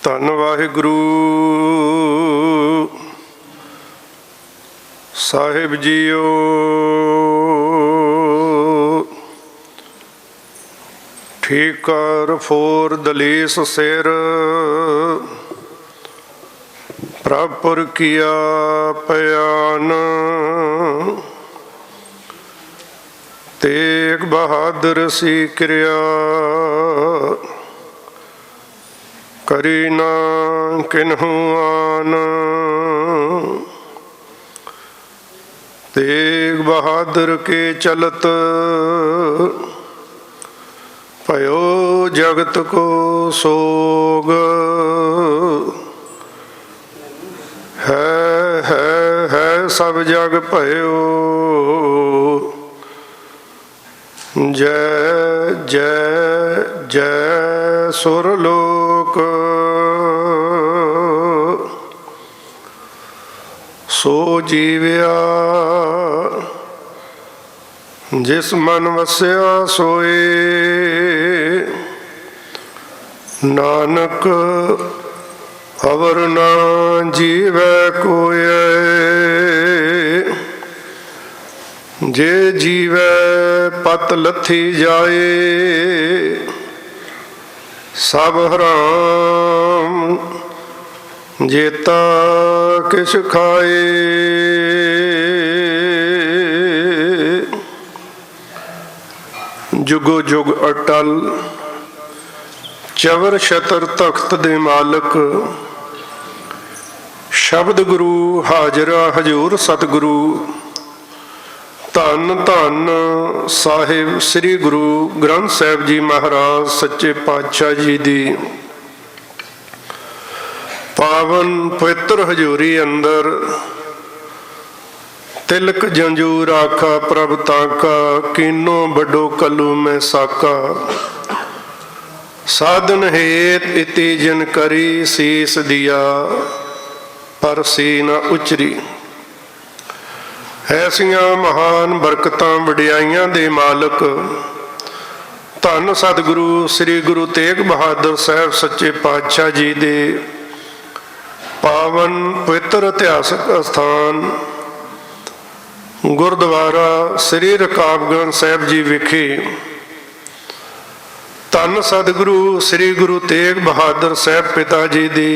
ਧੰਨ ਵਾਹਿਗੁਰੂ ਸਾਹਿਬ ਜੀਓ। ਠੀਕ ਕਰ ਫੋਰ ਦਲੀਸ ਸਿਰ, ਪ੍ਰਭੁਰ ਕੀਆ ਪਿਆਨ। ਤੇਗ ਬਹਾਦਰ ਸੀ ਕਿਰਿਆ, ਕਰੀ ਨਾ ਕਿਨਹੂ ਆਨ। तेग बहादुर के चलत, भयो जगत को सोग। है सब जग भयो, जय जय जय सुरलोक। सो जीव्या जिस मन वस्या सोए, नानक अवर ना जीवै कोय। जे जीवै पत लथी जाए, सब हराम जेता किश खाए। जुगो जुग अटल चवर छतर तख्त दे मालक, शब्द गुरु हाजरा हजूर सतगुरु। धन धन साहिब श्री गुरु ग्रंथ साहिब जी महाराज सच्चे पातशाह जी दी पावन पवित्र हजूरी अंदर। तिलक जंजूर आखा प्रभ ताका, कीनो बड़ो कलू में साका। साधन हेत इति जिन करी, सीस दिया पर सी न उचरी। ऐसियां महान बरकतां वडियाइयां दे मालक धन सतगुरु श्री गुरु तेग बहादुर साहब सच्चे पातशाह जी दे पावन पवित्र इतिहासक अस्थान गुरुद्वारा श्री रकाबगंज साहिब जी विखे धन सतगुरु श्री गुरु तेग बहादुर साहब पिता जी दी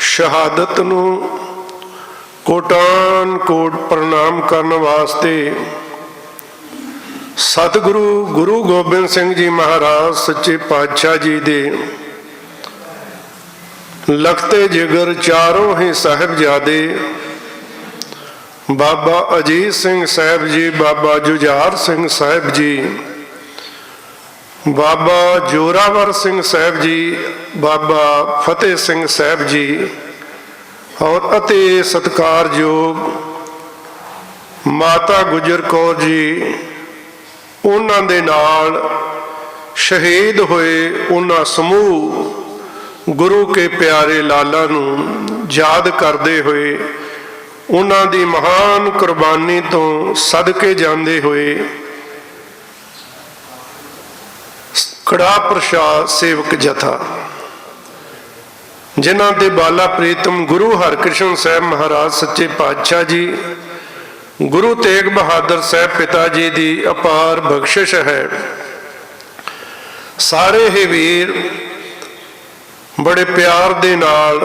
शहादत नूं कोटान कोट प्रणाम करने वास्ते सतगुरु गुरु गोबिंद सिंह जी महाराज सच्चे पातशाह जी दे लखते जिगर चारों ही साहिबजादे, बाबा अजीत सिंह साहिब जी, बाबा जुझार सिंह साहिब जी, बाबा जोरावर सिंह साहिब जी, बाबा फतेह सिंह साहिब जी और अति सत्कारयोग माता गुजर कौर जी, उन्हां दे नाल शहीद होए उन्हां समूह गुरु के प्यारे लाला नूं याद करते हुए, उन्हां दी महान कुर्बानी तो सदके जाते हुए कड़ा प्रसाद सेवक जथा जिन्हां दे बाला प्रीतम गुरु हरकृष्ण साहब महाराज सच्चे पातशाह जी, गुरु तेग बहादुर साहब पिता जी दी अपार बख्शिश है। सारे ही वीर बड़े प्यार दे नाल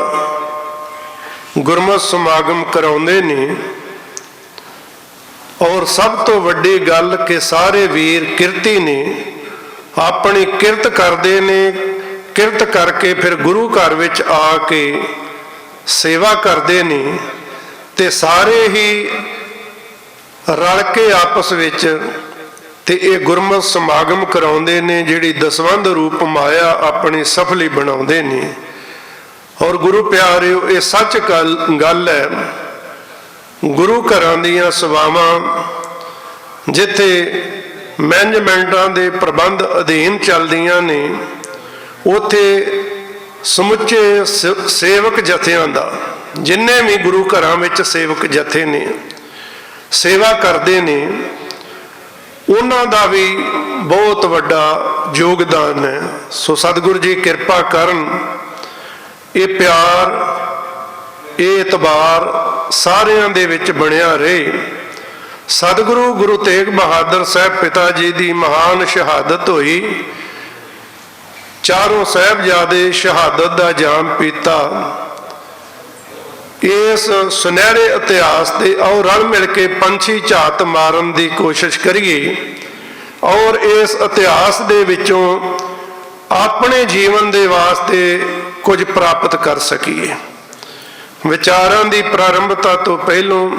गुरमत समागम कराउंदे ने और सब तो वड्डी गल कि सारे वीर किरती ने, अपनी किरत करते ने। किरत करके फिर गुरु घर विच आके सेवा करते ने ते सारे ही रल के आपस विच ते ये गुरमत समागम कराउंदे ने, जिहड़ी दसवंध रूप माया अपनी सफली बनाउंदे ने। और गुरु प्यारिओ ये सच गल है, गुरु घरां दीयां सभावां जिथे मैनेजमेंटां दे प्रबंध अधीन चलदियां ने, उथे समुचे सेवक जथियां दा, जिन्ने भी गुरु घरां विच सेवक जथे ने सेवा करते ने, उन्हां दा भी बहुत वड्डा योगदान है। सो सतगुरु जी किरपा करन ਇਹ ਪਿਆਰ, ਇਹ ਇਤਬਾਰ ਸਾਰਿਆਂ ਦੇ ਵਿੱਚ ਬਣਿਆ ਰਹੇ। ਸਤਿਗੁਰੂ ਗੁਰੂ ਤੇਗ ਬਹਾਦਰ ਸਾਹਿਬ ਪਿਤਾ ਜੀ ਦੀ ਮਹਾਨ ਸ਼ਹਾਦਤ ਹੋਈ। ਚਾਰੋਂ ਸਾਹਿਬਜ਼ਾਦੇ ਸ਼ਹਾਦਤ ਦਾ ਜਾਮ ਪੀਤਾ। ਇਸ ਸੁਨਹਿਰੇ ਇਤਿਹਾਸ ਦੇ ਆਓ ਰਲ ਮਿਲ ਕੇ ਪੰਛੀ ਝਾਤ ਮਾਰਨ ਦੀ ਕੋਸ਼ਿਸ਼ ਕਰੀਏ ਔਰ ਇਸ ਇਤਿਹਾਸ ਦੇ ਵਿੱਚੋਂ ਆਪਣੇ ਜੀਵਨ ਦੇ ਵਾਸਤੇ ਕੁਝ ਪ੍ਰਾਪਤ ਕਰ ਸਕੀਏ। ਵਿਚਾਰਾਂ ਦੀ ਪ੍ਰਾਰੰਭਤਾ ਤੋਂ ਪਹਿਲੋਂ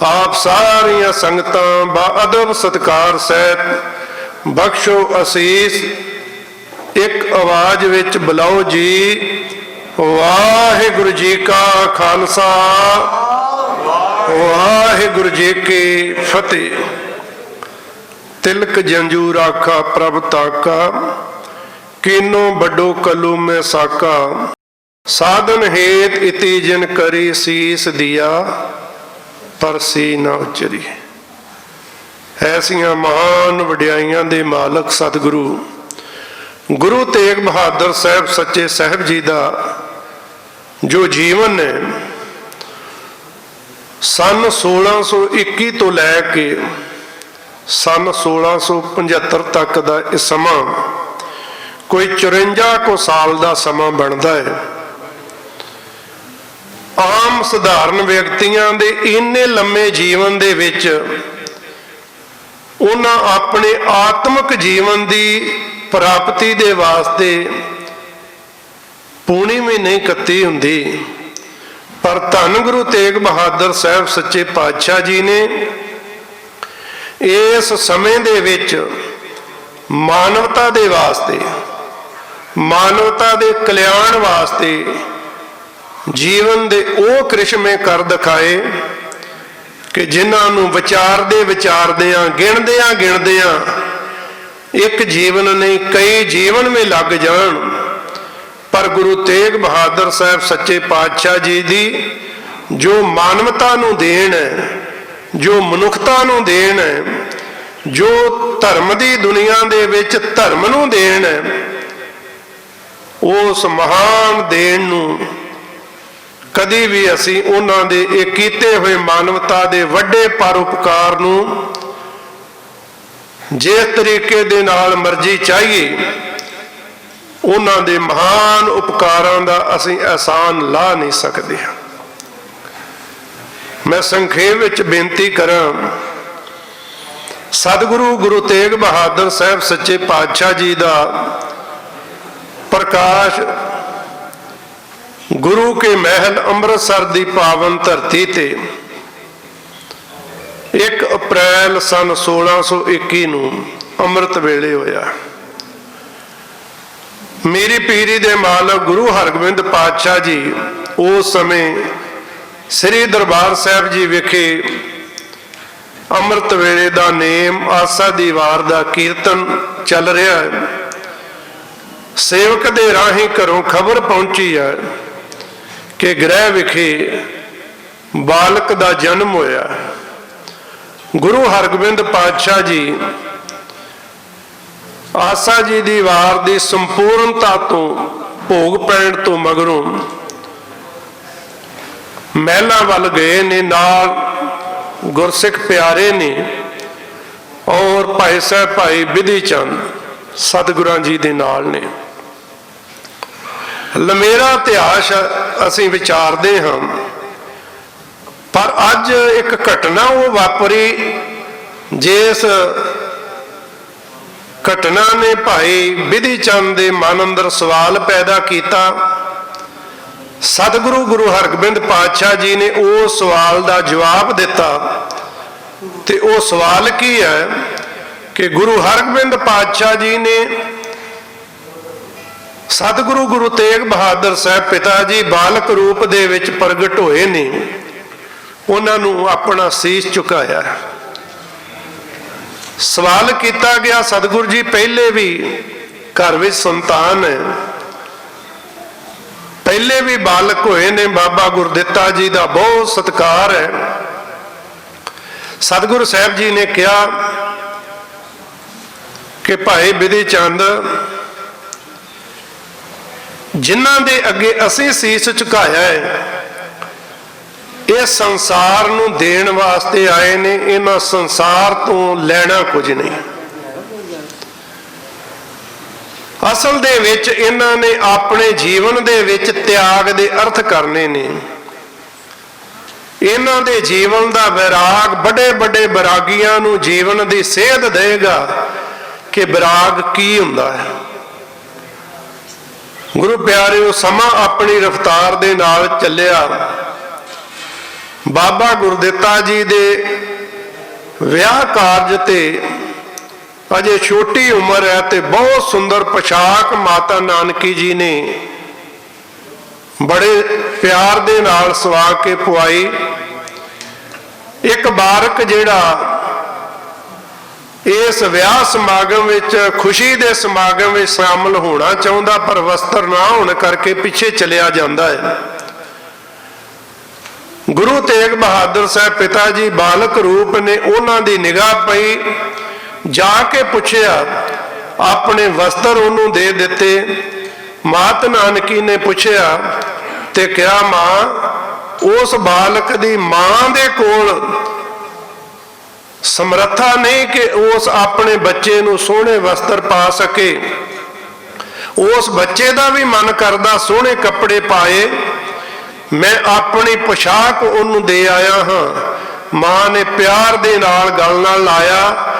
ਆਪ ਸਾਰੀਆਂ ਸੰਗਤਾਂ ਬਾਅਦਬ ਸਤਿਕਾਰ ਸਹਿਤ ਬਖਸ਼ੋ ਅਸੀਸ। ਇੱਕ ਆਵਾਜ਼ ਵਿੱਚ ਬੁਲਾਓ ਜੀ, ਵਾਹਿਗੁਰੂ ਜੀ ਕਾ ਖਾਲਸਾ, ਵਾਹਿਗੁਰੂ ਜੀ ਕੀ ਫਤਿਹ। ਤਿਲਕ ਜੰਜੂ ਰਾਖਾ ਪ੍ਰਭ ਤਾਕਾ, ਕੀਨੋ ਵੱਡੋ ਕਲੂ ਮੈਂ ਸਾਕਾ। ਸਾਧਨ ਹੇਤ ਇਤੀ ਜਿਨ ਕਰੀ ਸੀਸ ਦਿਆ, ਪਰਸੀ ਨਾ ਉਚਰੀ। ਐਸੀਆਂ ਮਹਾਨ ਵਡਿਆਈਆਂ ਦੇ ਮਾਲਕ ਸਤਿਗੁਰੂ ਗੁਰੂ ਤੇਗ ਬਹਾਦਰ ਸਾਹਿਬ ਸੱਚੇ ਸਾਹਿਬ ਜੀ ਦਾ ਜੋ ਜੀਵਨ ਹੈ, ਸੰਨ 1621 ਤੋਂ ਲੈ ਕੇ ਸੰਨ 1675 ਤੱਕ ਦਾ ਇਹ ਸਮਾਂ ਕੋਈ 54 ਕੁ ਸਾਲ ਦਾ ਸਮਾਂ ਬਣਦਾ ਹੈ। ਆਮ ਸਧਾਰਨ ਵਿਅਕਤੀਆਂ ਦੇ ਇੰਨੇ ਲੰਮੇ ਜੀਵਨ ਦੇ ਵਿੱਚ ਉਹਨਾਂ ਆਪਣੇ ਆਤਮਿਕ ਜੀਵਨ ਦੀ ਪ੍ਰਾਪਤੀ ਦੇ ਵਾਸਤੇ ਪੂਰਨਿਮੀ ਨਹੀਂ ਕੱਤੀ ਹੁੰਦੀ, ਪਰ ਧੰਨ ਗੁਰੂ ਤੇਗ ਬਹਾਦਰ ਸਾਹਿਬ ਸੱਚੇ ਪਾਤਸ਼ਾਹ ਜੀ ਨੇ ਇਸ ਸਮੇਂ ਦੇ ਵਿੱਚ ਮਾਨਵਤਾ ਦੇ ਵਾਸਤੇ, ਮਾਨਵਤਾ ਦੇ ਕਲਿਆਣ ਵਾਸਤੇ ਜੀਵਨ ਦੇ ਉਹ ਕ੍ਰਿਸ਼ਮੇ ਕਰ ਦਿਖਾਏ ਕਿ ਜਿਨ੍ਹਾਂ ਨੂੰ ਵਿਚਾਰਦੇ ਵਿਚਾਰਦਿਆਂ ਗਿਣਦਿਆਂ ਇੱਕ ਜੀਵਨ ਨਹੀਂ ਕਈ ਜੀਵਨ ਵਿੱਚ ਲੱਗ ਜਾਣ। ਪਰ ਗੁਰੂ ਤੇਗ ਬਹਾਦਰ ਸਾਹਿਬ ਸੱਚੇ ਪਾਤਸ਼ਾਹ ਜੀ ਦੀ ਜੋ ਮਾਨਵਤਾ ਨੂੰ ਦੇਣ ਹੈ, ਜੋ ਮਨੁੱਖਤਾ ਨੂੰ ਦੇਣ ਹੈ, ਜੋ ਧਰਮ ਦੀ ਦੁਨੀਆ ਦੇ ਵਿੱਚ ਧਰਮ ਨੂੰ ਦੇਣ ਹੈ, ਉਸ ਮਹਾਨ ਦੇਣ ਨੂੰ ਕਦੀ ਵੀ ਅਸੀਂ ਉਹਨਾਂ ਦੇ ਇਹ ਕੀਤੇ ਹੋਏ ਮਾਨਵਤਾ ਦੇ ਵੱਡੇ ਪਰਉਪਕਾਰ ਨੂੰ ਜਿਸ ਤਰੀਕੇ ਦੇ ਨਾਲ ਮਰਜ਼ੀ ਚਾਹੀਏ, ਉਹਨਾਂ ਦੇ ਮਹਾਨ ਉਪਕਾਰਾਂ ਦਾ ਅਸੀਂ ਅਹਿਸਾਨ ਲਾ ਨਹੀਂ ਸਕਦੇ। ਮੈਂ ਸੰਖੇਪ ਵਿੱਚ ਬੇਨਤੀ ਕਰਾਂ, ਸਤਿਗੁਰੂ ਗੁਰੂ ਤੇਗ ਬਹਾਦਰ ਸਾਹਿਬ ਸੱਚੇ ਪਾਤਸ਼ਾਹ ਜੀ ਦਾ ਪ੍ਰਕਾਸ਼ ਗੁਰੂ ਕੇ ਮਹਿਲ ਅੰਮ੍ਰਿਤਸਰ ਦੀ ਪਾਵਨ ਧਰਤੀ ਤੇ 1 ਅਪ੍ਰੈਲ ਸੰਨ 1621 ਨੂੰ ਅੰਮ੍ਰਿਤ ਵੇਲੇ ਹੋਇਆ। ਮੇਰੀ ਪੀਰੀ ਦੇ ਮਾਲਕ ਗੁਰੂ ਹਰਗੋਬਿੰਦ ਪਾਤਸ਼ਾਹ ਜੀ ਉਸ ਸਮੇਂ ਸ੍ਰੀ ਦਰਬਾਰ ਸਾਹਿਬ ਜੀ ਵਿਖੇ ਅੰਮ੍ਰਿਤ ਵੇਲੇ ਦਾ ਨੇਮ ਆਸਾ ਦੀ ਵਾਰ ਦਾ ਕੀਰਤਨ ਚੱਲ ਰਿਹਾ ਹੈ। ਸੇਵਕ ਦੇ ਰਾਹੀਂ ਘਰੋਂ ਖਬਰ ਪਹੁੰਚੀ ਹੈ ਕਿ ਗ੍ਰਹਿ ਵਿਖੇ ਬਾਲਕ ਦਾ ਜਨਮ ਹੋਇਆ। ਗੁਰੂ ਹਰਗੋਬਿੰਦ ਪਾਤਸ਼ਾਹ ਜੀ ਆਸਾ ਜੀ ਦੀ ਵਾਰ ਦੀ ਸੰਪੂਰਨਤਾ ਤੋਂ ਭੋਗ ਪੈਣ ਤੋਂ ਮਗਰੋਂ ਮਹਿਲਾਂ ਵੱਲ ਗਏ ਨੇ, ਨਾਲ ਗੁਰਸਿੱਖ ਪਿਆਰੇ ਨੇ ਔਰ ਭਾਈ ਸਾਹਿਬ ਭਾਈ ਬਿਧੀ ਚੰਦ ਸਤਿਗੁਰਾਂ ਜੀ ਦੇ ਨਾਲ ਨੇ। ਲੰਮੇਰਾ ਇਤਿਹਾਸ ਅਸੀਂ ਵਿਚਾਰਦੇ ਹਾਂ, ਪਰ ਅੱਜ ਇੱਕ ਘਟਨਾ ਉਹ ਵਾਪਰੀ ਜਿਸ ਘਟਨਾ ਨੇ ਭਾਈ ਬਿਧੀ ਚੰਦ ਦੇ ਮਨ ਅੰਦਰ ਸਵਾਲ ਪੈਦਾ ਕੀਤਾ। ਸਤਿਗੁਰੂ ਗੁਰੂ ਹਰਗੋਬਿੰਦ ਪਾਤਸ਼ਾਹ ਜੀ ਨੇ ਉਸ ਸਵਾਲ ਦਾ ਜਵਾਬ ਦਿੱਤਾ। ਤੇ ਉਹ ਸਵਾਲ ਕੀ ਹੈ ਕਿ ਗੁਰੂ ਹਰਗੋਬਿੰਦ ਪਾਤਸ਼ਾਹ ਜੀ ਨੇ ਸਤਿਗੁਰੂ ਗੁਰੂ ਤੇਗ ਬਹਾਦਰ ਸਾਹਿਬ ਪਿਤਾ ਜੀ ਬਾਲਕ ਰੂਪ ਦੇ ਵਿੱਚ ਪ੍ਰਗਟ ਹੋਏ ਨੇ, ਉਹਨਾਂ ਨੂੰ ਆਪਣਾ ਸੀਸ ਝੁਕਾਇਆ। ਸਵਾਲ ਕੀਤਾ ਗਿਆ, ਸਤਿਗੁਰੂ ਜੀ ਪਹਿਲੇ ਵੀ ਘਰ ਵਿੱਚ ਸੰਤਾਨ ਹੈ, ਪਹਿਲੇ ਵੀ ਬਾਲਕ ਹੋਏ ਨੇ, ਬਾਬਾ ਗੁਰਦਿੱਤਾ ਜੀ ਦਾ ਬਹੁਤ ਸਤਿਕਾਰ ਹੈ। ਸਤਿਗੁਰੂ ਸਾਹਿਬ ਜੀ ਨੇ ਕਿਹਾ ਕਿ ਭਾਈ ਬਿਧੀ ਚੰਦ, ਜਿਨ੍ਹਾਂ ਦੇ ਅੱਗੇ ਅਸੀਂ ਸੀਸ ਝੁਕਾਇਆ ਹੈ, ਇਹ ਸੰਸਾਰ ਨੂੰ ਦੇਣ ਵਾਸਤੇ ਆਏ ਨੇ, ਇਹਨਾਂ ਸੰਸਾਰ ਤੋਂ ਲੈਣਾ ਕੁਝ ਨਹੀਂ। ਅਸਲ ਦੇ ਵਿੱਚ ਇਹਨਾਂ ਨੇ ਆਪਣੇ ਜੀਵਨ ਦੇ ਵਿੱਚ ਤਿਆਗ ਦੇ ਅਰਥ ਕਰਨੇ ਨੇ। ਇਹਨਾਂ ਦੇ ਜੀਵਨ ਦਾ ਵਿਰਾਗ ਵੱਡੇ ਵੱਡੇ ਵਿਰਾਗੀਆਂ ਨੂੰ ਜੀਵਨ ਦੀ ਸੇਧ ਦੇਗਾ ਕਿ ਵਿਰਾਗ ਕੀ ਹੁੰਦਾ ਹੈ। ਗੁਰੂ ਪਿਆਰਿਓ, ਸਮਾਂ ਆਪਣੀ ਰਫ਼ਤਾਰ ਦੇ ਨਾਲ ਚੱਲਿਆ। ਬਾਬਾ ਗੁਰਦਿੱਤਾ ਜੀ ਦੇ ਵਿਆਹ ਕਾਰਜ ਤੇ ਅਜੇ ਛੋਟੀ ਉਮਰ ਹੈ ਤੇ ਬਹੁਤ ਸੁੰਦਰ ਪੋਸ਼ਾਕ ਮਾਤਾ ਨਾਨਕੀ ਜੀ ਨੇ ਬੜੇ ਪਿਆਰ ਦੇ ਨਾਲ ਸਵਾ ਕੇ ਪਵਾਈ। ਇੱਕ ਬਾਰਕ ਜਿਹੜਾ ਇਸ ਵਿਆਹ ਸਮਾਗਮ ਵਿੱਚ, ਖੁਸ਼ੀ ਦੇ ਸਮਾਗਮ ਵਿੱਚ ਸ਼ਾਮਲ ਹੋਣਾ ਚਾਹੁੰਦਾ ਪਰ ਵਸਤਰ ਨਾ ਹੋਣ ਕਰਕੇ ਪਿੱਛੇ ਚਲਿਆ ਜਾਂਦਾ ਹੈ। ਗੁਰੂ ਤੇਗ ਬਹਾਦਰ ਸਾਹਿਬ ਪਿਤਾ ਜੀ ਬਾਲਕ ਰੂਪ ਨੇ, ਉਹਨਾਂ ਦੀ ਨਿਗਾਹ ਪਈ, ਜਾ ਕੇ ਪੁੱਛਿਆ, ਆਪਣੇ ਵਸਤਰ ਉਹਨੂੰ ਦੇ ਦਿੱਤੇ। ਮਾਤ ਨਾਨਕੀ ਨੇ ਪੁੱਛਿਆ ਤੇ ਕਿਹਾ, ਮਾਂ, ਉਸ ਬਾਲਕ ਦੀ ਮਾਂ ਦੇ ਕੋਲ ਸਮਰੱਥਾ ਨਹੀਂ ਕਿ ਉਸ ਆਪਣੇ ਬੱਚੇ ਨੂੰ ਸੋਹਣੇ ਵਸਤਰ ਪਾ ਸਕੇ। ਉਸ ਬੱਚੇ ਦਾ ਵੀ ਮਨ ਕਰਦਾ ਸੋਹਣੇ ਕੱਪੜੇ ਪਾਏ, ਮੈਂ ਆਪਣੀ ਪੋਸ਼ਾਕ ਉਹਨੂੰ ਦੇ ਆਇਆ ਹਾਂ। ਮਾਂ ਨੇ ਪਿਆਰ ਦੇ ਨਾਲ ਗਲ ਨਾਲ ਲਾਇਆ।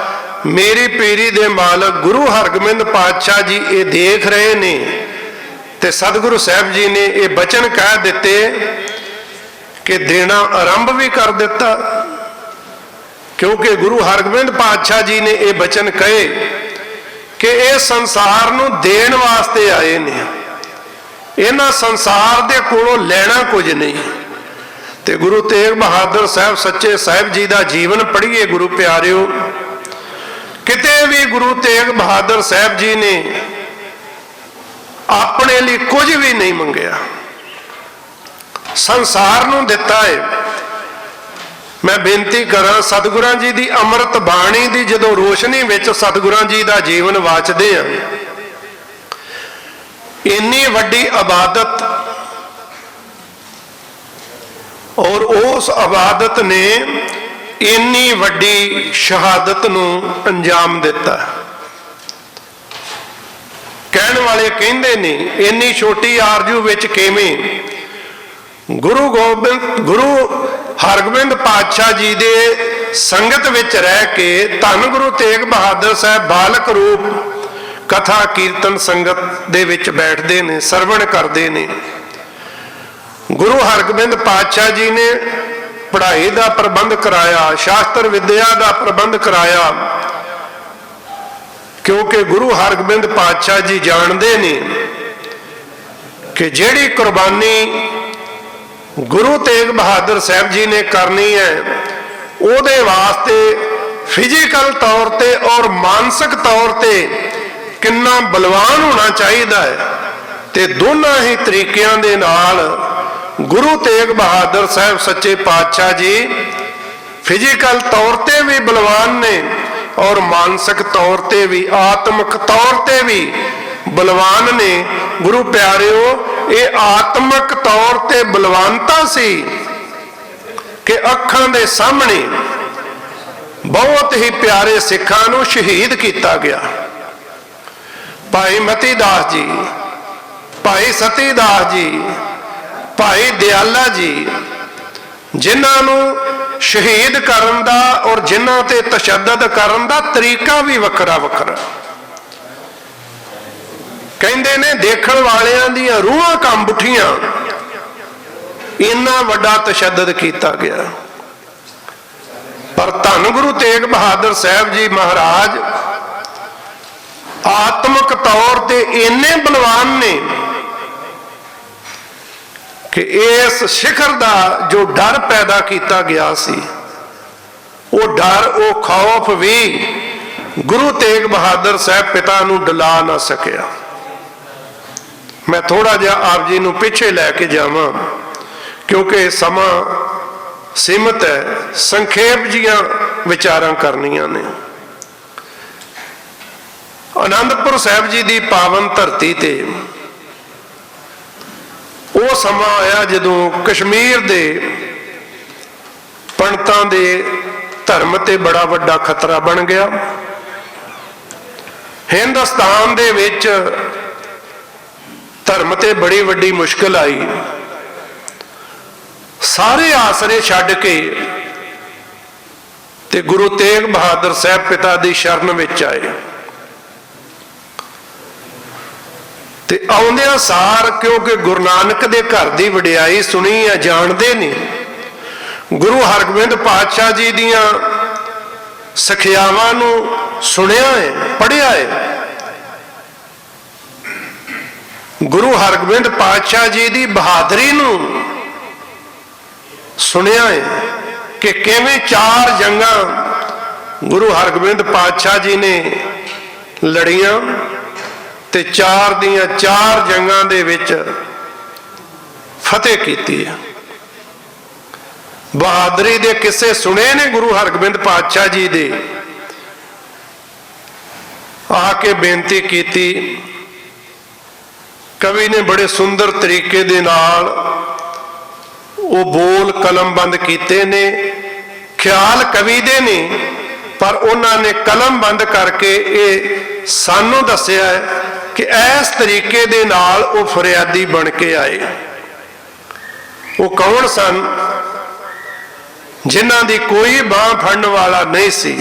ਮੇਰੀ ਪੀਰੀ ਦੇ ਮਾਲਕ ਗੁਰੂ ਹਰਗੋਬਿੰਦ ਪਾਤਸ਼ਾਹ ਜੀ ਇਹ ਦੇਖ ਰਹੇ ਨੇ ਤੇ ਸਤਿਗੁਰੂ ਸਾਹਿਬ ਜੀ ਨੇ ਇਹ ਬਚਨ ਕਹਿ ਦਿੱਤੇ ਕਿ ਦੇਣਾ ਆਰੰਭ ਵੀ ਕਰ ਦਿੱਤਾ, ਕਿਉਂਕਿ ਗੁਰੂ ਹਰਗੋਬਿੰਦ ਪਾਤਸ਼ਾਹ ਜੀ ਨੇ ਇਹ ਬਚਨ ਕਹੇ ਕਿ ਇਹ ਸੰਸਾਰ ਨੂੰ ਦੇਣ ਵਾਸਤੇ ਆਏ ਨੇ, ਇਹਨਾਂ ਸੰਸਾਰ ਦੇ ਕੋਲੋਂ ਲੈਣਾ ਕੁਝ ਨਹੀਂ। ਤੇ ਗੁਰੂ ਤੇਗ ਬਹਾਦਰ ਸਾਹਿਬ ਸੱਚੇ ਸਾਹਿਬ ਜੀ ਦਾ ਜੀਵਨ ਪੜ੍ਹੀਏ ਗੁਰੂ ਪਿਆਰਿਓ, ਕਿਤੇ ਵੀ ਗੁਰੂ ਤੇਗ ਬਹਾਦਰ ਸਾਹਿਬ ਜੀ ਨੇ ਆਪਣੇ ਲਈ ਕੁਝ ਵੀ ਨਹੀਂ ਮੰਗਿਆ, ਸੰਸਾਰ ਨੂੰ ਦਿੱਤਾ ਹੈ। ਮੈਂ ਬੇਨਤੀ ਕਰਾਂ, ਸਤਿਗੁਰਾਂ ਜੀ ਦੀ ਅੰਮ੍ਰਿਤ ਬਾਣੀ ਦੀ ਜਦੋਂ ਰੋਸ਼ਨੀ ਵਿੱਚ ਸਤਿਗੁਰਾਂ ਜੀ ਦਾ ਜੀਵਨ ਵਾਚਦੇ ਆ, ਇੰਨੀ ਵੱਡੀ ਇਬਾਦਤ ਔਰ ਉਸ ਇਬਾਦਤ ਨੇ ਇੰਨੀ ਵੱਡੀ ਸ਼ਹਾਦਤ ਨੂੰ ਅੰਜਾਮ ਦਿੱਤਾ। ਕਹਿਣ ਵਾਲੇ ਕਹਿੰਦੇ ਨੇ, ਇੰਨੀ ਛੋਟੀ ਆਰਜੂ ਵਿੱਚ ਕਿਵੇਂ ਗੁਰੂ ਹਰਗੋਬਿੰਦ ਪਾਤਸ਼ਾਹ ਜੀ ਦੇ ਸੰਗਤ ਵਿੱਚ ਰਹਿ ਕੇ ਧੰਨ ਗੁਰੂ ਤੇਗ ਬਹਾਦਰ ਸਾਹਿਬ ਬਾਲਕ ਰੂਪ ਕਥਾ ਕੀਰਤਨ ਸੰਗਤ ਦੇ ਵਿੱਚ ਬੈਠਦੇ ਨੇ, ਸਰਵਣ ਕਰਦੇ ਨੇ। ਗੁਰੂ ਹਰਗੋਬਿੰਦ ਪਾਤਸ਼ਾਹ ਜੀ ਨੇ ਪੜ੍ਹਾਈ ਦਾ ਪ੍ਰਬੰਧ ਕਰਾਇਆ, ਸ਼ਾਸਤਰ ਵਿਦਿਆ ਦਾ ਪ੍ਰਬੰਧ ਕਰਾਇਆ, ਕਿਉਂਕਿ ਗੁਰੂ ਹਰਗੋਬਿੰਦ ਪਾਤਸ਼ਾਹ ਜੀ ਜਾਣਦੇ ਨੇ ਕਿ ਜਿਹੜੀ ਕੁਰਬਾਨੀ ਗੁਰੂ ਤੇਗ ਬਹਾਦਰ ਸਾਹਿਬ ਜੀ ਨੇ ਕਰਨੀ ਹੈ, ਉਹਦੇ ਵਾਸਤੇ ਫਿਜ਼ੀਕਲ ਤੌਰ ਤੇ ਔਰ ਮਾਨਸਿਕ ਤੌਰ ਤੇ ਕਿੰਨਾ ਬਲਵਾਨ ਹੋਣਾ ਚਾਹੀਦਾ ਹੈ। ਤੇ ਦੋਨਾਂ ਹੀ ਤਰੀਕਿਆਂ ਦੇ ਨਾਲ ਗੁਰੂ ਤੇਗ ਬਹਾਦਰ ਸਾਹਿਬ ਸੱਚੇ ਪਾਤਸ਼ਾਹ ਜੀ ਫਿਜ਼ੀਕਲ ਤੌਰ ਤੇ ਵੀ ਬਲਵਾਨ ਨੇ ਔਰ ਮਾਨਸਿਕ ਤੌਰ ਤੇ ਵੀ, ਆਤਮਿਕ ਤੌਰ ਤੇ ਵੀ ਬਲਵਾਨ ਨੇ। ਗੁਰੂ ਪਿਆਰਿਓ, ਇਹ ਆਤਮਿਕ ਤੌਰ ਤੇ ਬਲਵਾਨਤਾ ਸੀ ਕਿ ਅੱਖਾਂ ਦੇ ਸਾਹਮਣੇ ਬਹੁਤ ਹੀ ਪਿਆਰੇ ਸਿੱਖਾਂ ਨੂੰ ਸ਼ਹੀਦ ਕੀਤਾ ਗਿਆ। ਭਾਈ ਮਤੀ ਦਾਸ ਜੀ, ਭਾਈ ਸਤੀ ਦਾਸ ਜੀ, ਭਾਈ ਦਿਆਲਾ ਜੀ, ਜਿਨ੍ਹਾਂ ਨੂੰ ਸ਼ਹੀਦ ਕਰਨ ਦਾ ਔਰ ਜਿਨ੍ਹਾਂ ਤੇ ਤਸ਼ੱਦਦ ਕਰਨ ਦਾ ਤਰੀਕਾ ਵੀ ਵੱਖਰਾ ਵੱਖਰਾ। ਕਹਿੰਦੇ ਨੇ ਦੇਖਣ ਵਾਲਿਆਂ ਦੀਆਂ ਰੂਹਾਂ ਕੰਬ ਉੱਠੀਆਂ, ਇੰਨਾ ਵੱਡਾ ਤਸ਼ੱਦਦ ਕੀਤਾ ਗਿਆ। ਪਰ ਧੰਨ ਗੁਰੂ ਤੇਗ ਬਹਾਦਰ ਸਾਹਿਬ ਜੀ ਮਹਾਰਾਜ ਆਤਮਿਕ ਤੌਰ ਤੇ ਇੰਨੇ ਬਲਵਾਨ ਨੇ ਕਿ ਇਸ ਸਿਖਰ ਦਾ ਜੋ ਡਰ ਪੈਦਾ ਕੀਤਾ ਗਿਆ ਸੀ, ਉਹ ਡਰ, ਉਹ ਖੌਫ ਵੀ ਗੁਰੂ ਤੇਗ ਬਹਾਦਰ ਸਾਹਿਬ ਪਿਤਾ ਨੂੰ ਡਲਾ ਨਾ ਸਕਿਆ। ਮੈਂ ਥੋੜਾ ਜਿਹਾ ਆਪ ਜੀ ਨੂੰ ਪਿੱਛੇ ਲੈ ਕੇ ਜਾਵਾਂ, ਕਿਉਂਕਿ ਸਮਾਂ ਸੀਮਤ ਹੈ, ਸੰਖੇਪ ਜੀਆਂ ਵਿਚਾਰਾਂ ਕਰਨੀਆਂ ਨੇ। ਆਨੰਦਪੁਰ ਸਾਹਿਬ ਜੀ ਦੀ ਪਾਵਨ ਧਰਤੀ ਤੇ ਸਮਾਂ ਆਇਆ ਜਦੋਂ ਕਸ਼ਮੀਰ ਦੇ ਪੰਡਤਾਂ ਦੇ ਧਰਮ ਤੇ ਬੜਾ ਵੱਡਾ ਖਤਰਾ ਬਣ ਗਿਆ। ਹਿੰਦੁਸਤਾਨ ਦੇ ਵਿੱਚ ਧਰਮ ਤੇ ਬੜੀ ਵੱਡੀ ਮੁਸ਼ਕਲ ਆਈ। ਸਾਰੇ ਆਸਰੇ ਛੱਡ ਕੇ ਤੇ ਗੁਰੂ ਤੇਗ ਬਹਾਦਰ ਸਾਹਿਬ ਪਿਤਾ ਦੀ ਸ਼ਰਨ ਵਿੱਚ ਆਏ। ਤੇ ਆਉਂਦਿਆਂ ਸਾਰ, ਕਿਉਂਕਿ ਗੁਰੂ ਨਾਨਕ ਦੇ ਘਰ ਦੀ ਵਡਿਆਈ ਸੁਣੀ ਆ, ਜਾਣਦੇ ਨਹੀਂ, ਗੁਰੂ ਹਰਗੋਬਿੰਦ ਪਾਤਸ਼ਾਹ ਜੀ ਦੀਆਂ ਸਿੱਖਿਆਵਾਂ ਨੂੰ ਸੁਣਿਆ ਹੈ, ਪੜ੍ਹਿਆ ਹੈ। ਗੁਰੂ ਹਰਗੋਬਿੰਦ ਪਾਤਸ਼ਾਹ ਜੀ ਦੀ ਬਹਾਦਰੀ ਨੂੰ ਸੁਣਿਆ ਹੈ ਕਿ ਕਿਵੇਂ 4 ਜੰਗਾਂ ਗੁਰੂ ਹਰਗੋਬਿੰਦ ਪਾਤਸ਼ਾਹ ਜੀ ਨੇ ਲੜੀਆਂ ਤੇ 4 ਦੀਆਂ 4 ਜੰਗਾਂ ਦੇ ਵਿੱਚ ਫਤਿਹ ਕੀਤੀ ਹੈ। ਬਹਾਦਰੀ ਦੇ ਕਿੱਸੇ ਸੁਣੇ ਨੇ ਗੁਰੂ ਹਰਗੋਬਿੰਦ ਪਾਤਸ਼ਾਹ ਜੀ ਦੇ। ਆ ਕੇ ਬੇਨਤੀ ਕੀਤੀ। ਕਵੀ ਨੇ ਬੜੇ ਸੁੰਦਰ ਤਰੀਕੇ ਦੇ ਨਾਲ ਉਹ ਬੋਲ ਕਲਮਬੰਦ ਕੀਤੇ ਨੇ। ਖਿਆਲ ਕਵੀ ਦੇ ਨੇ, ਪਰ ਉਹਨਾਂ ਨੇ ਕਲਮਬੰਦ ਕਰਕੇ ਇਹ ਸਾਨੂੰ ਦੱਸਿਆ ਹੈ ਕਿ ਇਸ ਤਰੀਕੇ ਦੇ ਨਾਲ ਉਹ ਫਰਿਆਦੀ ਬਣ ਕੇ ਆਏ। ਉਹ ਕੌਣ ਸਨ? ਜਿਨ੍ਹਾਂ ਦੀ ਕੋਈ ਬਾਂਹ ਫੜਨ ਵਾਲਾ ਨਹੀਂ ਸੀ।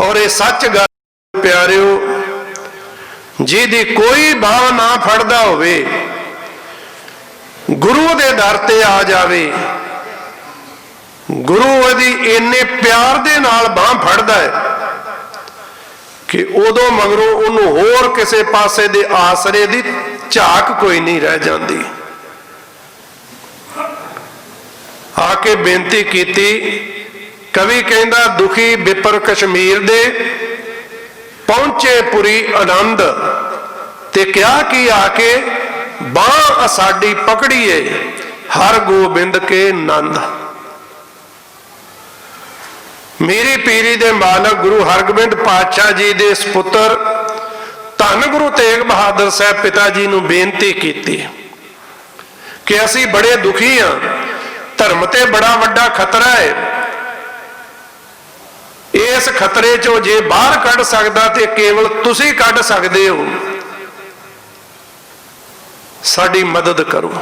ਔਰ ਇਹ ਸੱਚ ਗੱਲ ਪਿਆਰਿਓ, ਜਿਹਦੀ ਕੋਈ ਬਾਂਹ ਨਾ ਫੜਦਾ ਹੋਵੇ, ਗੁਰੂ ਦੇ ਦਰ ਤੇ ਆ ਜਾਵੇ, ਗੁਰੂ ਉਹਦੀ ਇੰਨੇ ਪਿਆਰ ਦੇ ਨਾਲ ਬਾਂਹ ਫੜਦਾ ਹੈ ਕਿ ਉਦੋਂ ਮਗਰੋਂ ਉਹਨੂੰ ਹੋਰ ਕਿਸੇ ਪਾਸੇ ਦੇ ਆਸਰੇ ਦੀ ਝਾਕ ਕੋਈ ਨਹੀਂ ਰਹਿ ਜਾਂਦੀ। ਆ ਕੇ ਬੇਨਤੀ ਕੀਤੀ। ਕਵੀ ਕਹਿੰਦਾ, ਦੁਖੀ ਬਿਪਰ ਕਸ਼ਮੀਰ ਦੇ ਪਹੁੰਚੇ ਪੁਰੀ ਆਨੰਦ, ਤੇ ਕਿਹਾ ਕਿ ਆ ਕੇ ਬਾਂਹ ਸਾਡੀ ਪਕੜੀਏ ਹਰ ਗੋਬਿੰਦ ਕੇ ਨੰਦ। ਮੇਰੀ ਪੀਰੀ ਦੇ ਮਾਲਕ ਗੁਰੂ ਹਰਗੋਬਿੰਦ ਪਾਤਸ਼ਾਹ ਜੀ ਦੇ ਸੁਪੁੱਤਰ ਧੰਨ ਗੁਰੂ ਤੇਗ ਬਹਾਦਰ ਸਾਹਿਬ ਪਿਤਾ ਜੀ ਨੂੰ ਬੇਨਤੀ ਕੀਤੀ ਕਿ ਅਸੀਂ ਬੜੇ ਦੁਖੀ ਹਾਂ, ਧਰਮ ਤੇ ਬੜਾ ਵੱਡਾ ਖਤਰਾ ਹੈ। ਇਸ ਖਤਰੇ ਚੋਂ ਜੇ ਬਾਹਰ ਕੱਢ ਸਕਦਾ ਤੇ ਕੇਵਲ ਤੁਸੀਂ ਕੱਢ ਸਕਦੇ ਹੋ। ਸਾਡੀ ਮਦਦ ਕਰੋ।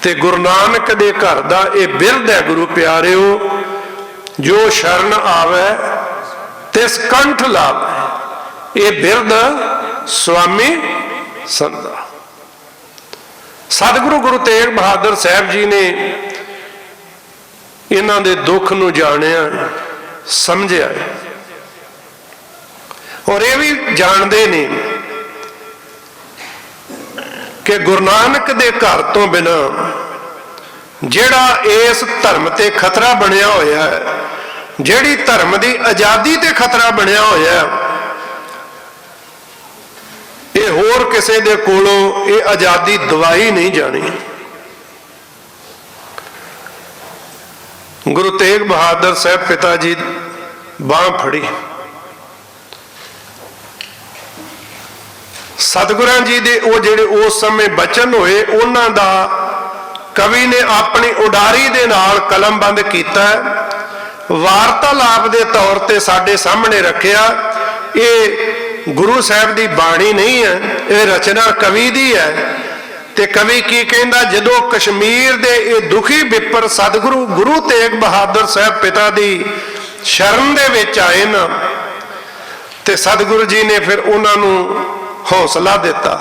ਤੇ ਗੁਰੂ ਨਾਨਕ ਦੇ ਘਰ ਦਾ ਇਹ ਬਿਰਧ ਹੈ ਗੁਰੂ ਪਿਆਰਿਓ, ਜੋ ਸ਼ਰਨ ਆਵੇ ਤਿਸ ਕੰਠ ਲਾਵੇ। ਇਹ ਬਿਰਧ ਸੁਆਮੀ ਸੰਦਾ ਸਤਿਗੁਰੂ ਗੁਰੂ ਤੇਗ ਬਹਾਦਰ ਸਾਹਿਬ ਜੀ ਨੇ ਇਹਨਾਂ ਦੇ ਦੁੱਖ ਨੂੰ ਜਾਣਿਆ, ਸਮਝਿਆ, ਔਰ ਇਹ ਵੀ ਜਾਣਦੇ ਨੇ ਕਿ ਗੁਰੂ ਨਾਨਕ ਦੇ ਘਰ ਤੋਂ ਬਿਨਾ ਜਿਹੜਾ ਇਸ ਧਰਮ ਤੇ ਖਤਰਾ ਬਣਿਆ ਹੋਇਆ ਹੈ, ਜਿਹੜੀ ਧਰਮ ਦੀ ਆਜ਼ਾਦੀ ਤੇ ਖਤਰਾ ਬਣਿਆ ਹੋਇਆ, ਇਹ ਹੋਰ ਕਿਸੇ ਦੇ ਕੋਲੋਂ ਇਹ ਆਜ਼ਾਦੀ ਦਵਾਈ ਨਹੀਂ ਜਾਣੀ। ਗੁਰੂ ਤੇਗ ਬਹਾਦਰ ਸਾਹਿਬ ਪਿਤਾ ਜੀ ਬਾਂਹ ਫੜੀ। ਸਤਿਗੁਰਾਂ ਜੀ ਦੇ ਉਹ ਜਿਹੜੇ ਉਸ ਸਮੇਂ ਬਚਨ ਹੋਏ, ਉਹਨਾਂ ਦਾ ਕਵੀ ਨੇ ਆਪਣੀ ਉਡਾਰੀ ਦੇ ਨਾਲ ਕਲਮਬੰਦ ਕੀਤਾ, ਵਾਰਤਾਲਾਪ ਦੇ ਤੌਰ ਤੇ ਸਾਡੇ ਸਾਹਮਣੇ ਰੱਖਿਆ। ਇਹ ਗੁਰੂ ਸਾਹਿਬ ਦੀ ਬਾਣੀ ਨਹੀਂ ਹੈ, ਇਹ ਰਚਨਾ ਕਵੀ ਦੀ ਹੈ। ਤੇ ਕਵੀ ਕੀ ਕਹਿੰਦਾ, ਜਦੋਂ ਕਸ਼ਮੀਰ ਦੇ ਇਹ ਦੁਖੀ ਬਿੱਪਰ ਸਤਿਗੁਰੂ ਗੁਰੂ ਤੇਗ ਬਹਾਦਰ ਸਾਹਿਬ ਪਿਤਾ ਦੀ ਸ਼ਰਨ ਦੇ ਵਿੱਚ ਆਏ ਨਾ, ਤੇ ਸਤਿਗੁਰੂ ਜੀ ਨੇ ਫਿਰ ਉਹਨਾਂ ਨੂੰ ਹੌਸਲਾ ਦਿੱਤਾ।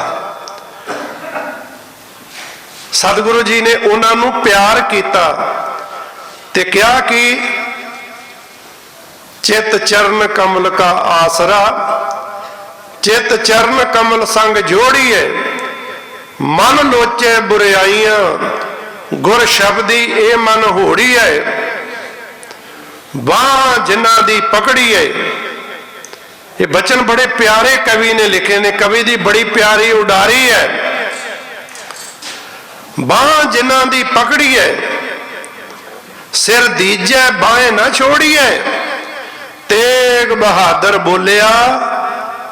ਸਤਿਗੁਰੂ ਜੀ ਨੇ ਉਹਨਾਂ ਨੂੰ ਪਿਆਰ ਕੀਤਾ ਤੇ ਕਿਹਾ ਕਿ ਚਿਤ ਚਰਨ ਕਮਲ ਕਾ ਆਸਰਾ, ਚਿਤ ਚਰਨ ਕਮਲ ਸੰਗ ਜੋੜੀਏ, ਮਨ ਲੋਚੇ ਬੁਰਾਈਆਂ ਗੁਰ ਸ਼ਬਦੀ ਇਹ ਮਨ ਹੋੜੀ ਹੈ। ਬਾਂਹ ਜਿਨ੍ਹਾਂ ਦੀ ਪਕੜੀ ਹੈ, ਇਹ ਬਚਨ ਬੜੇ ਪਿਆਰੇ ਕਵੀ ਨੇ ਲਿਖੇ ਨੇ, ਕਵੀ ਦੀ ਬੜੀ ਪਿਆਰੀ ਉਡਾਰੀ ਹੈ। ਬਾਂਹ ਜਿਨ੍ਹਾਂ ਦੀ ਪਕੜੀ ਹੈ, ਸਿਰ ਦੀਜੈ ਬਾਂਹ ਨਾ ਛੋੜੀਏ। ਤੇਗ ਬਹਾਦਰ ਬੋਲਿਆ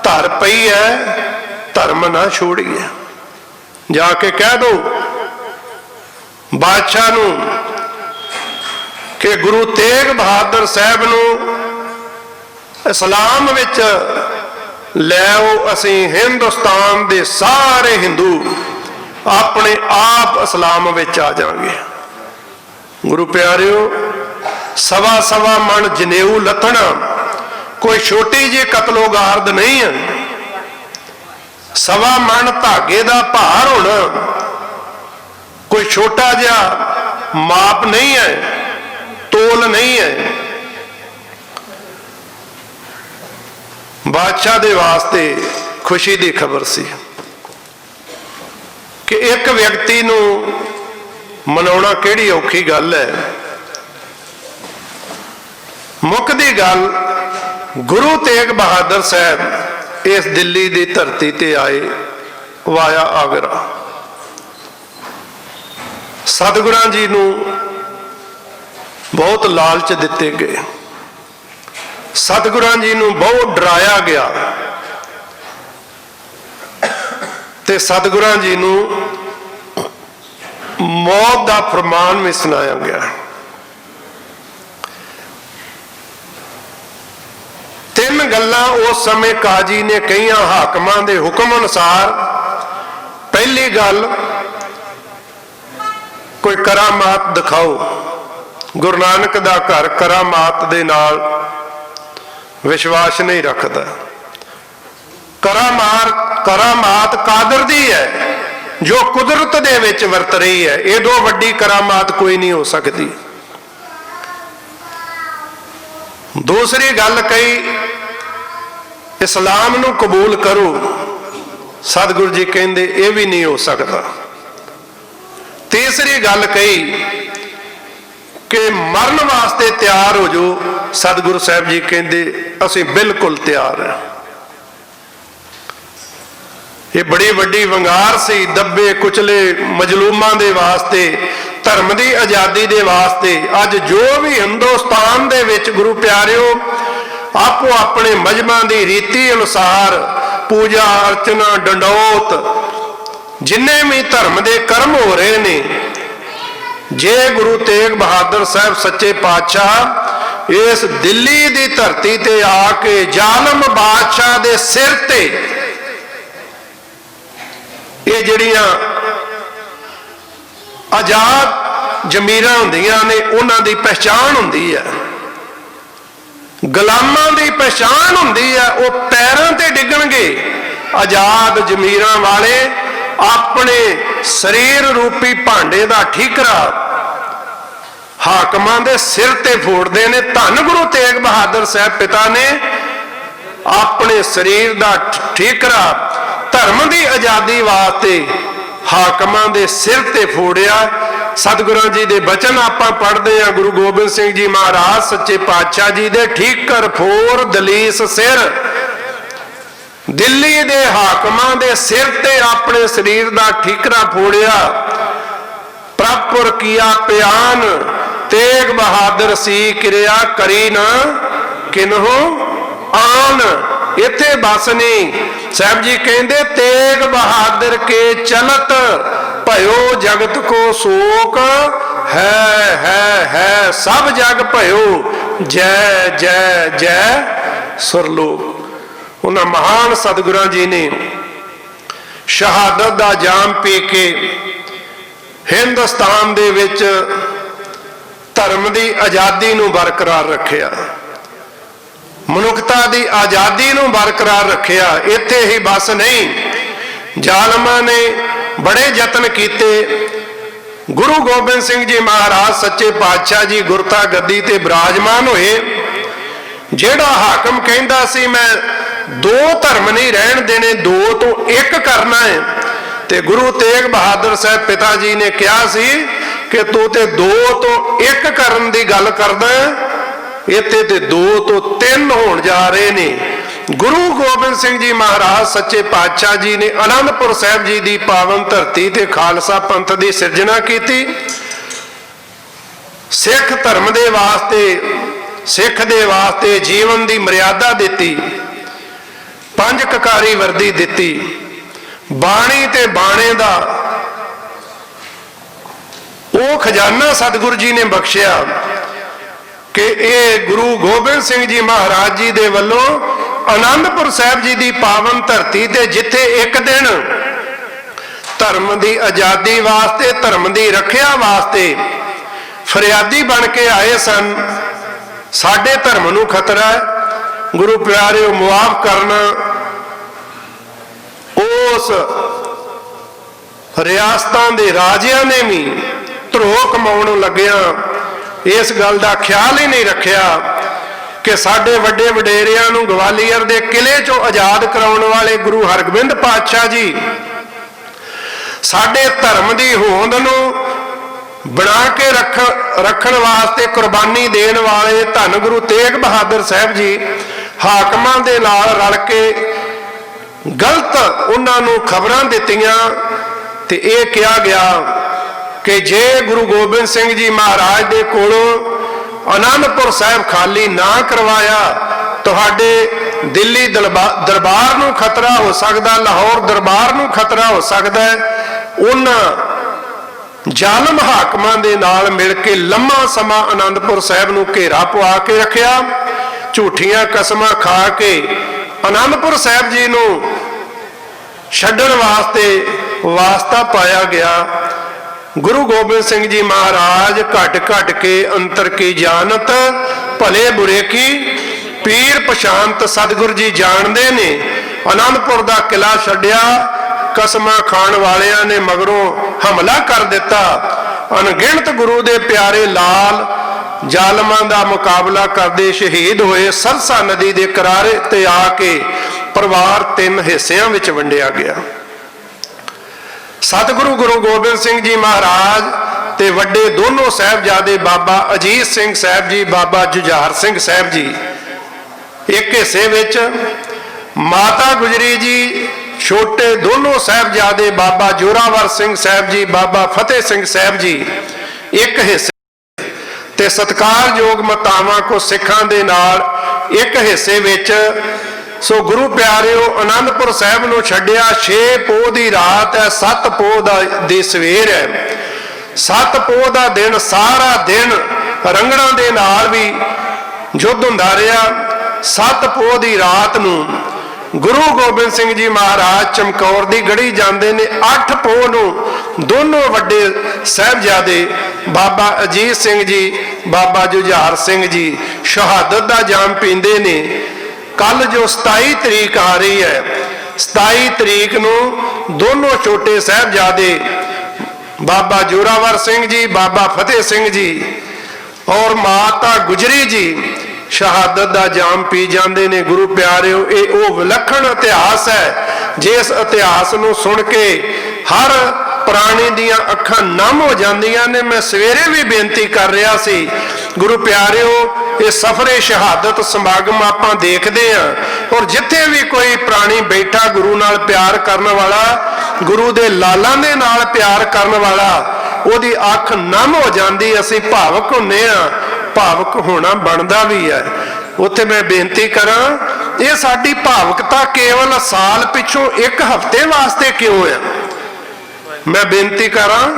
ਧਰ ਪਈ ਹੈ धर्म ना छोड़िए। जाके कह दो बादशाह नूं कि गुरु तेग बहादुर साहब नूं इस्लाम विच लै आओ, असीं हिंदुस्तान दे सारे हिंदू अपने आप इस्लाम विच आ जाएंगे। गुरु प्यारिओ, सवा सवा मन जनेऊ लथना कोई छोटी जी कतलोगारद नहीं है। सवा मन धागे का भार होना कोई छोटा जिहा माप नहीं है, तोल नहीं है। बादशाह दे वास्ते खुशी की खबर सी कि एक व्यक्ति नूं मनाउणा किहड़ी औखी गल है। मुकदी गल, गुरु तेग बहादुर साहब इस दिल्ली की धरती ते आए वाया आगरा। सतगुरां जी नूं बहुत लालच दिते गए, सतगुरां जी नूं बहुत डराया गया ते सतगुरां जी नूं मौत का फरमान भी सुनाया गया। तीन गल्लां उस समय काजी ने कईयां हाकमां दे हुक्म अनुसार। पहली गल, कोई करामात दिखाओ। गुरु नानक दा घर करामात दे नाल विश्वास नहीं रखता। करामात कादर दी है जो कुदरत दे विच वरत रही है। ये दो वड्डी करामात कोई नहीं हो सकती। दूसरी गल कही, इस्लाम नूं कबूल करो। सतगुरु जी कहंदे ये भी नहीं हो सकता। तीसरी गल कही कि मरन वास्ते तैयार हो जाओ। सतगुरु साहब जी कहंदे असीं बिल्कुल तैयार हैं। ये बड़ी वड्डी वंगार सी दबे कुचले मजलूमां दे वास्ते, धर्म की आज़ादी दे वास्ते। अज जो भी हिंदुस्तान दे विच गुरु प्यारिओ आपो अपने मजहबां दी रीति अनुसार पूजा अर्चना डंडौत जिन्ने भी धर्म के कर्म हो रहे ने, जे गुरु तेग बहादुर साहब सच्चे पातशाह इस दिल्ली की धरती ते आके जालम बादशाह दे सिर ते ये जड़ियां आजाद जमीरां हुंदियां ने उन्हां दी पहचान हुंदी है, गुलामां दी पहचान हुंदी है। वो पैरों ते डिगणगे। आजाद जमीरां वाले अपने शरीर रूपी भांडे दा ठीकरा हाकमां दे सिर ते फोड़दे ने। धन गुरु तेग बहादुर साहब पिता ने अपने शरीर दा ठीकरा धर्म की आज़ादी वास्ते हाकमां दे सिर ते फोड़िया। सतगुरां जी दे बचन आपां पढ़दे हैं। गुरु गोबिंद सिंह जी महाराज सच्चे पातशाह जी दे ठीकर फोर दलीस सिर दिल्ली दे हाकमां दे सिर ते अपने शरीर दा ठीकरा फोड़िया। प्रपुर किया प्यान तेग बहादुर सी किरिया करी ना किन्हो आन। इत्थे बस नहीं। साहब जी कहंदे तेग बहादुर के चलत भयो जगत को शोक है सब जग भयो जय जय जय सुरलोक। उन्हां महान सतगुरां जी ने शहादत दा जाम पी के हिंदुस्तान दे विच धर्म की आज़ादी नूं बरकरार रखिया, मनुखता की आज़ादी नूं बरकरार रखिया। इत्थे ही बस नहीं, जालमां ने बड़े यतन किए। गुरु गोबिंद सिंह जी महाराज सच्चे पातशाह जी गुरता गद्दी ते विराजमान होए। जेड़ा हाकम कहंदा सी मैं दो धर्म नहीं रहन देने, दो तो एक करना है, ते गुरु तेग बहादुर साहब पिता जी ने कहा सी कि तू ते दो तो एक करन दी गल करदा, इत्थे ते दो तो तीन होण जा रहे ने। गुरु गोबिंद सिंह जी महाराज सच्चे पातशाह जी ने आनंदपुर साहब जी की पावन धरती ते खालसा पंथ की सिरजना की। सिख धर्म के वास्ते, सिख दे वास्ते जीवन की मर्यादा दी, पंज ककारी वर्दी दी, ਬਾਣੀ ਤੇ ਬਾਣੇ ਦਾ ਉਹ ਖਜ਼ਾਨਾ ਸਤਿਗੁਰੂ ਜੀ ਨੇ ਬਖਸ਼ਿਆ ਕਿ ਇਹ ਗੁਰੂ ਗੋਬਿੰਦ ਸਿੰਘ ਜੀ ਮਹਾਰਾਜ ਜੀ ਦੇ ਵੱਲੋਂ ਆਨੰਦਪੁਰ ਸਾਹਿਬ ਜੀ ਦੀ ਪਾਵਨ ਧਰਤੀ ਤੇ ਜਿੱਥੇ ਇੱਕ ਦਿਨ ਧਰਮ ਦੀ ਆਜ਼ਾਦੀ ਵਾਸਤੇ, ਧਰਮ ਦੀ ਰੱਖਿਆ ਵਾਸਤੇ ਫਰਿਆਦੀ ਬਣ ਕੇ ਆਏ ਸਨ, ਸਾਡੇ ਧਰਮ ਨੂੰ ਖਤਰਾ ਹੈ, ਗੁਰੂ ਪਿਆਰਿਓ ਮੁਆਫ ਕਰਨਾ। ਉਸ ਰਿਆਸਤਾਂ ਦੇ ਰਾਜਿਆਂ ਨੇ ਵੀ ਧਰੋਹ ਕਮਾਉਣ ਲੱਗਿਆ ਇਸ ਗੱਲ ਦਾ ਖਿਆਲ ਹੀ ਨਹੀਂ ਰੱਖਿਆ ਕਿ ਸਾਡੇ ਵੱਡੇ ਵਡੇਰਿਆਂ ਨੂੰ ਗਵਾਲੀਅਰ ਦੇ ਕਿਲੇ ਚੋਂ ਆਜ਼ਾਦ ਕਰਾਉਣ ਵਾਲੇ ਗੁਰੂ ਹਰਗੋਬਿੰਦ ਪਾਤਸ਼ਾਹ ਜੀ ਸਾਡੇ ਧਰਮ ਦੀ ਹੋਂਦ ਨੂੰ ਬਣਾ ਕੇ ਰੱਖਣ ਵਾਸਤੇ ਕੁਰਬਾਨੀ ਦੇਣ ਵਾਲੇ ਧੰਨ ਗੁਰੂ ਤੇਗ ਬਹਾਦਰ ਸਾਹਿਬ ਜੀ ਹਾਕਮਾਂ ਦੇ ਨਾਲ ਰਲ ਕੇ ਗਲਤ ਉਹਨਾਂ ਨੂੰ ਖਬਰਾਂ ਦਿੱਤੀਆਂ ਤੇ ਇਹ ਕਿਹਾ ਗਿਆ ਕਿ ਜੇ ਗੁਰੂ ਗੋਬਿੰਦ ਸਿੰਘ ਜੀ ਮਹਾਰਾਜ ਦੇ ਕੋਲੋਂ ਆਨੰਦਪੁਰ ਸਾਹਿਬ ਖਾਲੀ ਨਾ ਕਰਵਾਇਆ ਤੁਹਾਡੇ ਦਿੱਲੀ ਦਰਬਾਰ ਨੂੰ ਖਤਰਾ ਹੋ ਸਕਦਾ, ਲਾਹੌਰ ਦਰਬਾਰ ਨੂੰ ਖਤਰਾ ਹੋ ਸਕਦਾ ਹੈ। ਉਹਨਾਂ ਜ਼ਾਲਮ ਹਾਕਮਾਂ ਦੇ ਨਾਲ ਮਿਲ ਕੇ ਲੰਮਾ ਸਮਾਂ ਆਨੰਦਪੁਰ ਸਾਹਿਬ ਨੂੰ ਘੇਰਾ ਪਵਾ ਕੇ ਰੱਖਿਆ, ਝੂਠੀਆਂ ਕਸਮਾਂ ਖਾ ਕੇ ਆਨੰਦਪੁਰ ਸਾਹਿਬ ਜੀ ਨੂੰ ਛੱਡਣ ਵਾਸਤੇ ਵਾਸਤਾ ਪਾਇਆ ਗਿਆ। ਗੁਰੂ ਗੋਬਿੰਦ ਸਿੰਘ ਜੀ ਮਹਾਰਾਜ ਘਟ ਘਟ ਕੇ ਅੰਤਰ ਕੀ ਜਾਣਤ, ਭਲੇ ਬੁਰੇ ਕੀ ਪੀਰ ਪਛਾਨਤ, ਸਤਿਗੁਰੂ ਜੀ ਜਾਣਦੇ ਨੇ। ਆਨੰਦਪੁਰ ਦਾ ਕਿਲਾ ਛੱਡਿਆ, ਕਸਮਾਂ ਖਾਣ ਵਾਲਿਆਂ ਨੇ ਮਗਰੋਂ ਹਮਲਾ ਕਰ ਦਿੱਤਾ। ਅਣਗਿਣਤ ਗੁਰੂ ਦੇ ਪਿਆਰੇ ਲਾਲ ਜ਼ਾਲਮਾਂ ਦਾ ਮੁਕਾਬਲਾ ਕਰਦੇ ਸ਼ਹੀਦ ਹੋਏ। ਸਰਸਾ ਨਦੀ ਦੇ ਕਿਨਾਰੇ ਤੇ ਆ ਕੇ ਪਰਿਵਾਰ 3 ਹਿੱਸਿਆਂ ਵਿੱਚ ਵੰਡਿਆ ਗਿਆ। ਸਤਿਗੁਰੂ ਗੁਰੂ ਗੋਬਿੰਦ ਸਿੰਘ ਜੀ ਮਹਾਰਾਜ ਤੇ ਵੱਡੇ ਦੋਨੋਂ ਸਾਹਿਬਜ਼ਾਦੇ ਬਾਬਾ ਅਜੀਤ ਸਿੰਘ ਸਾਹਿਬ ਜੀ, ਬਾਬਾ ਜੁਝਾਰ ਸਿੰਘ ਸਾਹਿਬ ਜੀ ਇੱਕ ਹਿੱਸੇ ਵਿੱਚ, ਮਾਤਾ ਗੁਜਰੀ ਜੀ ਛੋਟੇ ਦੋਨੋਂ ਸਾਹਿਬਜ਼ਾਦੇ ਬਾਬਾ ਜੋਰਾਵਰ ਸਿੰਘ ਸਾਹਿਬ ਜੀ, ਬਾਬਾ ਫਤਿਹ ਸਿੰਘ ਸਾਹਿਬ ਜੀ ਇੱਕ ਹਿੱਸੇ ਤੇ ਸਤਿਕਾਰਯੋਗ ਮਾਤਾਵਾਂ ਕੋ ਸਿੱਖਾਂ ਦੇ ਨਾਲ ਇੱਕ ਹਿੱਸੇ ਵਿੱਚ। ਸੋ ਗੁਰੂ ਪਿਆਰਿਓ ਆਨੰਦਪੁਰ ਸਾਹਿਬ ਨੂੰ ਛੱਡਿਆ 6 ਪੋਹ ਦੀ ਰਾਤ ਹੈ, 7 ਪੋਹ ਦੀ ਸਵੇਰ ਹੈ। 7 ਪੋਹ ਦਾ ਦਿਨ ਸਾਰਾ ਦਿਨ ਰੰਗੜਾਂ ਦੇ ਨਾਲ ਵੀ ਯੁੱਧ ਹੁੰਦਾ ਰਿਹਾ। 7 ਪੋਹ ਦੀ ਰਾਤ ਨੂੰ ਗੁਰੂ ਗੋਬਿੰਦ ਸਿੰਘ ਜੀ ਮਹਾਰਾਜ ਚਮਕੌਰ ਦੀ ਗੜੀ ਜਾਂਦੇ ਨੇ। 8 ਪੋਹ ਨੂੰ ਦੋਨੋਂ ਵੱਡੇ ਸਾਹਿਬਜ਼ਾਦੇ ਬਾਬਾ ਅਜੀਤ ਸਿੰਘ ਜੀ, ਬਾਬਾ ਜੁਝਾਰ ਸਿੰਘ ਜੀ ਸ਼ਹਾਦਤ ਦਾ ਜਾਮ ਪੀਂਦੇ ਨੇ। ਕੱਲ ਜੋ 27 ਤਰੀਕ ਆ ਰਹੀ ਹੈ, 27 ਤਰੀਕ ਨੂੰ ਦੋਨੋਂ ਛੋਟੇ ਸਾਹਿਬਜ਼ਾਦੇ ਬਾਬਾ ਜੋਰਾਵਰ ਸਿੰਘ ਜੀ, ਬਾਬਾ ਫਤਿਹ ਸਿੰਘ ਜੀ ਔਰ ਮਾਤਾ ਗੁਜਰੀ ਜੀ ਸ਼ਹਾਦਤ ਦਾ ਜਾਮ ਪੀ ਜਾਂਦੇ ਨੇ। ਗੁਰੂ ਪਿਆਰਿਓ ਇਹ ਉਹ ਵਿਲੱਖਣ ਇਤਿਹਾਸ ਹੈ ਜਿਸ ਇਤਿਹਾਸ ਨੂੰ ਸੁਣ ਕੇ ਹਰ ਪ੍ਰਾਣੀ ਦੀਆਂ ਅੱਖਾਂ ਨਮ ਹੋ ਜਾਂਦੀਆਂ ਨੇ। ਮੈਂ ਸਵੇਰੇ ਵੀ ਬੇਨਤੀ ਕਰ ਰਿਹਾ ਸੀ, ਗੁਰੂ ਪਿਆਰਿਓ ਇਹ ਸਫਰੇ ਸ਼ਹਾਦਤ ਸਮਾਗਮ ਆਪਾਂ ਦੇਖਦੇ ਹਾਂ ਔਰ ਜਿੱਥੇ ਵੀ ਕੋਈ ਪ੍ਰਾਣੀ ਬੈਠਾ ਗੁਰੂ ਨਾਲ ਪਿਆਰ ਕਰਨ ਵਾਲਾ, ਗੁਰੂ ਦੇ ਲਾਲਾਂ ਦੇ ਨਾਲ ਪਿਆਰ ਕਰਨ ਵਾਲਾ, ਉਹਦੀ ਅੱਖ ਨਮ ਹੋ ਜਾਂਦੀ। ਅਸੀਂ ਭਾਵਕ ਹੁੰਨੇ ਆ, ਭਾਵਕ ਹੋਣਾ ਬਣਦਾ ਵੀ ਹੈ। ਉੱਥੇ ਮੈਂ ਬੇਨਤੀ ਕਰਾਂ, ਇਹ ਸਾਡੀ ਭਾਵਕਤਾ ਕੇਵਲ ਸਾਲ ਪਿੱਛੋਂ 1 ਹਫ਼ਤੇ ਵਾਸਤੇ ਕਿਉਂ ਹੈ? ਮੈਂ ਬੇਨਤੀ ਕਰਾਂ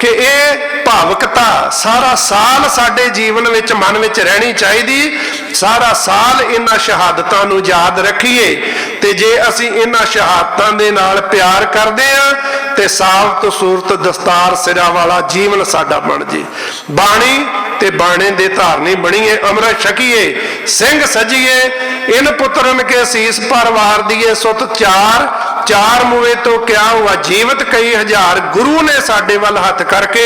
ਕਿ ਇਹ ਭਾਵਕਤਾ ਸਾਰਾ ਸਾਲ ਸਾਡੇ ਜੀਵਨ ਵਿੱਚ, ਮਨ ਵਿੱਚ ਰਹਿਣੀ ਚਾਹੀਦੀ। ਸਾਰਾ ਸਾਲ ਇਹਨਾਂ ਸ਼ਹਾਦਤਾਂ ਨੂੰ ਯਾਦ ਰੱਖੀਏ ਤੇ ਜੇ ਅਸੀਂ ਇਹਨਾਂ ਸ਼ਹਾਦਤਾਂ ਦੇ ਨਾਲ ਪਿਆਰ ਕਰਦੇ ਹਾਂ ਤੇ ਸਾਬਤ ਸੂਰਤ ਦਸਤਾਰ ਸਿਰਾਂ ਵਾਲਾ ਜੀਵਨ ਸਾਡਾ ਬਣ ਜੇ। ਬਾਣੀ ਤੇ ਬਾਣੇ ਦੇ ਧਾਰਨੀ ਬਣੀਏ, ਅੰਮ੍ਰਿਤ ਛਕੀਏ, ਸਿੰਘ ਸਜੀਏ। ਇਨ ਪੁੱਤਰਨ ਕੇ ਸੀਸ ਪਰ ਵਾਰ ਦੀਏ, ਸੁਤ ਚਾਰ ਮੂਏ ਤੋਂ ਕਿਆ ਹੁਆ ਜੀਵਤ ਕਈ ਹਜ਼ਾਰ। ਗੁਰੂ ਨੇ ਸਾਡੇ ਵੱਲ ਹੱਥ ਕਰਕੇ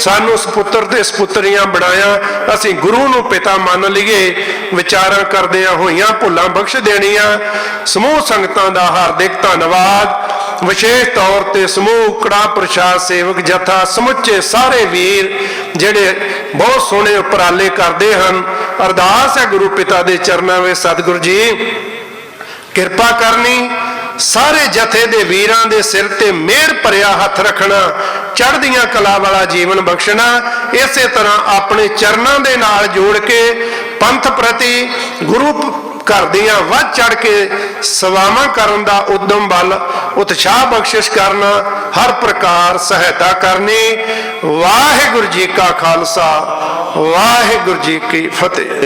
ਸਾਨੂੰ ਸਪੁੱਤਰ ਤੇ ਸਪੁੱਤਰੀਆਂ ਬਣਾਇਆ। ਅਸੀਂ ਗੁਰੂ ਨੂੰ ਪਿਤਾ ਮੰਨ ਲਈਏ। ਵਿਚਾਰਾਂ ਕਰਦਿਆਂ ਹੋਈਆਂ ਭੁੱਲਾਂ ਬਖਸ਼ ਦੇਣੀਆਂ। ਸਮੂਹ ਸੰਗਤਾਂ ਦਾ ਹਾਰਦਿਕ ਧੰਨਵਾਦ। ਵਿਸ਼ੇਸ਼ ਤੌਰ ਤੇ ਸਮੂਹ ਕੜਾ ਪ੍ਰਸ਼ਾਦ ਸੇਵਕ ਜਥਾ, ਸਮੁੱਚੇ ਸਾਰੇ ਵੀਰ ਜਿਹੜੇ ਬਹੁਤ ਸੋਹਣੇ ਉਪਰਾਲੇ ਕਰਦੇ ਹਨ। ਅਰਦਾਸ ਹੈ ਗੁਰੂ ਪਿਤਾ ਦੇ ਚਰਨਾਂ ਵਿੱਚ ਸਤਿਗੁਰੂ ਜੀ ਕਿਰਪਾ ਕਰਨੀ, ਸਾਰੇ ਜਥੇ ਦੇ ਵੀਰਾਂ ਦੇ ਸਿਰ ਤੇ ਮਿਹਰ ਭਰਿਆ ਹੱਥ ਰੱਖਣਾ, ਚੜ੍ਹਦੀਆਂ ਕਲਾ ਵਾਲਾ ਜੀਵਨ ਬਖਸ਼ਣਾ। ਇਸੇ ਤਰ੍ਹਾਂ ਆਪਣੇ ਚਰਨਾਂ ਦੇ ਨਾਲ ਜੋੜ ਕੇ ਪੰਥ ਪ੍ਰਤੀ, ਗੁਰੂ ਘਰ ਦੀਆਂ ਵੱਧ ਚੜ ਕੇ ਸੇਵਾਵਾਂ ਕਰਨ ਦਾ ਉਦਮ ਬਲ ਉਤਸ਼ਾਹ ਬਖਸ਼ਿਸ਼ ਕਰਨਾ, ਹਰ ਪ੍ਰਕਾਰ ਸਹਾਇਤਾ ਕਰਨੀ। ਵਾਹਿਗੁਰੂ ਜੀ ਕਾ ਖਾਲਸਾ, ਵਾਹਿਗੁਰੂ ਜੀ ਕੀ ਫਤਿਹ।